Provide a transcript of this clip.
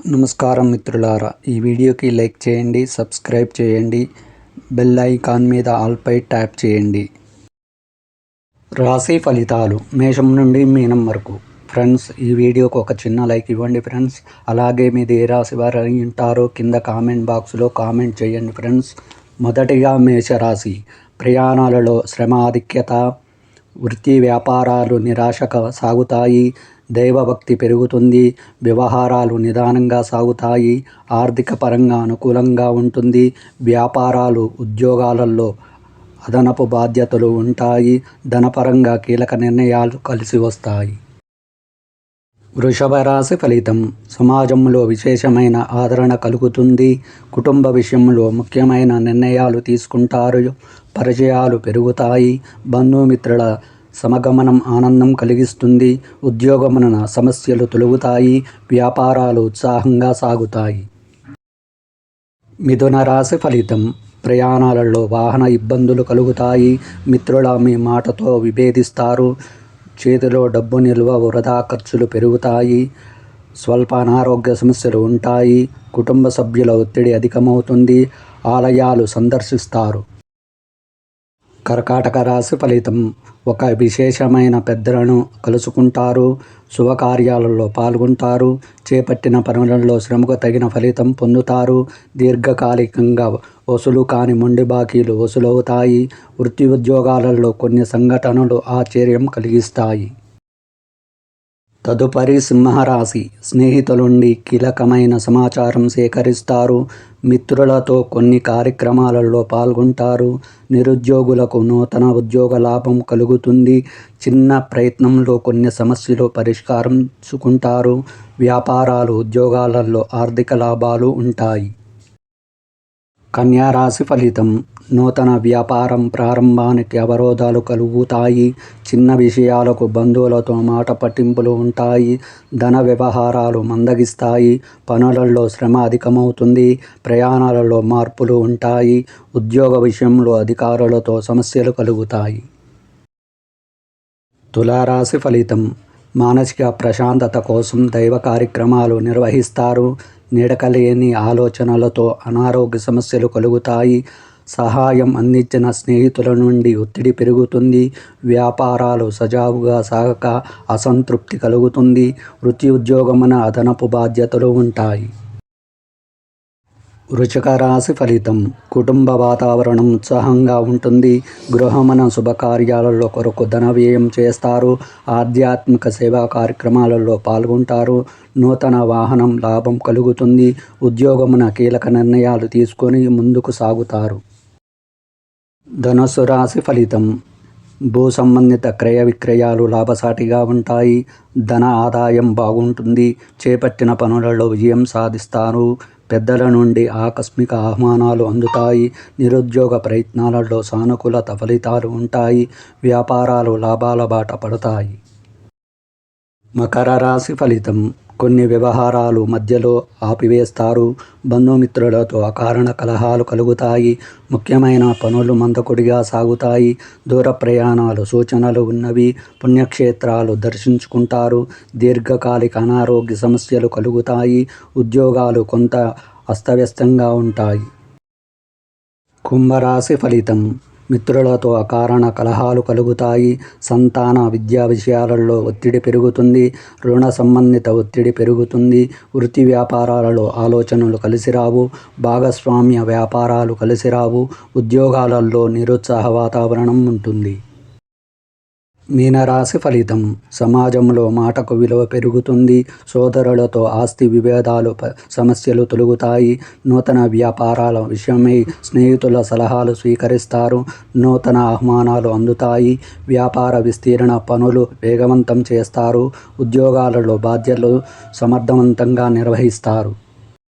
నమస్కారం మిత్రులారా, ఈ వీడియోకి లైక్ చేయండి, సబ్స్క్రైబ్ చేయండి, బెల్ ఐకాన్ మీద ఆల్పై ట్యాప్ చేయండి. రాశి ఫలితాలు మేషం నుండి మీనం వరకు. ఫ్రెండ్స్, ఈ వీడియోకి ఒక చిన్న లైక్ ఇవ్వండి ఫ్రెండ్స్. అలాగే మీది ఏ రాశి వారు అయి ఉంటారో కింద కామెంట్ బాక్స్లో కామెంట్ చేయండి ఫ్రెండ్స్. మొదటిగా మేషరాశి. ప్రయాణాలలో శ్రమ ఆధిక్యత, వృత్తి వ్యాపారాలు నిరాశగా సాగుతాయి. దైవభక్తి పెరుగుతుంది. వ్యవహారాలు నిదానంగా సాగుతాయి. ఆర్థిక పరంగా అనుకూలంగా ఉంటుంది. వ్యాపారాలు ఉద్యోగాలలో అదనపు బాధ్యతలు ఉంటాయి. ధనపరంగా కీలక నిర్ణయాలు కలిసి వస్తాయి. వృషభ రాశి ఫలితం. సమాజంలో విశేషమైన ఆదరణ కలుగుతుంది. కుటుంబ విషయంలో ముఖ్యమైన నిర్ణయాలు తీసుకుంటారు. పరిచయాలు పెరుగుతాయి. బంధుమిత్రుల సమగమనం ఆనందం కలిగిస్తుంది. ఉద్యోగమున సమస్యలు తొలగుతాయి. వ్యాపారాలు ఉత్సాహంగా సాగుతాయి. మిథున రాశి ఫలితం. ప్రయాణాలలో వాహన ఇబ్బందులు కలుగుతాయి. మిత్రుల మీ మాటతో విభేదిస్తారు. చేతిలో డబ్బు నిల్వ వృధా ఖర్చులు పెరుగుతాయి. స్వల్ప అనారోగ్య సమస్యలు ఉంటాయి. కుటుంబ సభ్యుల ఒత్తిడి అధికమవుతుంది. ఆలయాలు సందర్శిస్తారు. కర్కాటక రాశి ఫలితం. ఒక విశేషమైన పెద్దలను కలుసుకుంటారు. శుభకార్యాలలో పాల్గొంటారు. చేపట్టిన పనులలో శ్రమకు తగిన ఫలితం పొందుతారు. దీర్ఘకాలికంగా వసూలు కాని మొండి బాకీలు వసూలవుతాయి. వృత్తి ఉద్యోగాలలో కొన్ని సంఘటనలు ఆశ్చర్యం కలిగిస్తాయి. తదుపరి సింహరాశి. స్నేహితుల నుండి కీలకమైన సమాచారం సేకరిస్తారు. మిత్రులతో కొన్ని కార్యక్రమాలలో పాల్గొంటారు. నిరుద్యోగులకు నూతన ఉద్యోగ లాభం కలుగుతుంది. చిన్న ప్రయత్నంలో కొన్ని సమస్యలు పరిష్కరించుకుంటారు. వ్యాపారాలు ఉద్యోగాలలో ఆర్థిక లాభాలు ఉంటాయి. కన్యా రాశి ఫలితం. నూతన వ్యాపారం ప్రారంభానికి అవరోధాలు కలుగుతాయి. చిన్న విషయాలకు బంధువులతో మాట పట్టింపులు ఉంటాయి. ధన వ్యవహారాలు మందగిస్తాయి. పనులలో శ్రమ అధికమవుతుంది. ప్రయాణాలలో మార్పులు ఉంటాయి. ఉద్యోగ విషయంలో అధికారులతో సమస్యలు కలుగుతాయి. తులారాశి ఫలితం. మానసిక ప్రశాంతత కోసం దైవ కార్యక్రమాలు నిర్వహిస్తారు. నిడకలేని ఆలోచనలతో అనారోగ్య సమస్యలు కలుగుతాయి. సహాయం అందించిన స్నేహితుల నుండి ఒత్తిడి పెరుగుతుంది. వ్యాపారాలు సజావుగా సాగక అసంతృప్తి కలుగుతుంది. వృత్తి ఉద్యోగమున అదనపు బాధ్యతలు ఉంటాయి. వృశ్చిక రాశి ఫలితం. కుటుంబ వాతావరణం ఉత్సాహంగా ఉంటుంది. గృహమున శుభకార్యాలలో కొరకు ధన వ్యయం చేస్తారు. ఆధ్యాత్మిక సేవా కార్యక్రమాలలో పాల్గొంటారు. నూతన వాహనం లాభం కలుగుతుంది. ఉద్యోగమున కీలక నిర్ణయాలు తీసుకొని ముందుకు సాగుతారు. ధనుస్సు రాశి ఫలితం. భూ సంబంధిత క్రయ విక్రయాలు లాభసాటిగా ఉంటాయి. ధన ఆదాయం బాగుంటుంది. చేపట్టిన పనులలో విజయం సాధిస్తారు. పెద్దల నుండి ఆకస్మిక ఆహ్వానాలు అందుతాయి. నిరుద్యోగ ప్రయత్నాలలో సానుకూలత ఫలితాలు ఉంటాయి. వ్యాపారాలు లాభాల బాట పడతాయి. మకర రాశి ఫలితం. కొన్ని వ్యవహారాలు మధ్యలో ఆపివేస్తారు. బంధుమిత్రులతో అకారణ కలహాలు కలుగుతాయి. ముఖ్యమైన పనులు మందకొడిగా సాగుతాయి. దూర ప్రయాణాలు సూచనలు ఉన్నవి. పుణ్యక్షేత్రాలు దర్శించుకుంటారు. దీర్ఘకాలిక అనారోగ్య సమస్యలు కలుగుతాయి. ఉద్యోగాలు కొంత అస్తవ్యస్తంగా ఉంటాయి. కుంభరాశి ఫలితం. మిత్రులతో అకారణ కలహాలు కలుగుతాయి. సంతాన విద్యా విషయాలలో ఒత్తిడి పెరుగుతుంది. రుణ సంబంధిత ఒత్తిడి పెరుగుతుంది. వృత్తి వ్యాపారాలలో ఆలోచనలు కలిసిరావు. భాగస్వామ్య వ్యాపారాలు కలిసిరావు. ఉద్యోగాలలో నిరుత్సాహ వాతావరణం ఉంటుంది. మీనరాశి ఫలితం. సమాజంలో మాటకు విలువ పెరుగుతుంది. సోదరులతో ఆస్తి విభేదాలు సమస్యలు తొలగుతాయి. నూతన వ్యాపారాల విషయమై స్నేహితుల సలహాలు స్వీకరిస్తారు. నూతన ఆహ్వానాలు అందుతాయి. వ్యాపార విస్తీర్ణ పనులు వేగవంతం చేస్తారు. ఉద్యోగాలలో బాధ్యతలు సమర్థవంతంగా నిర్వహిస్తారు.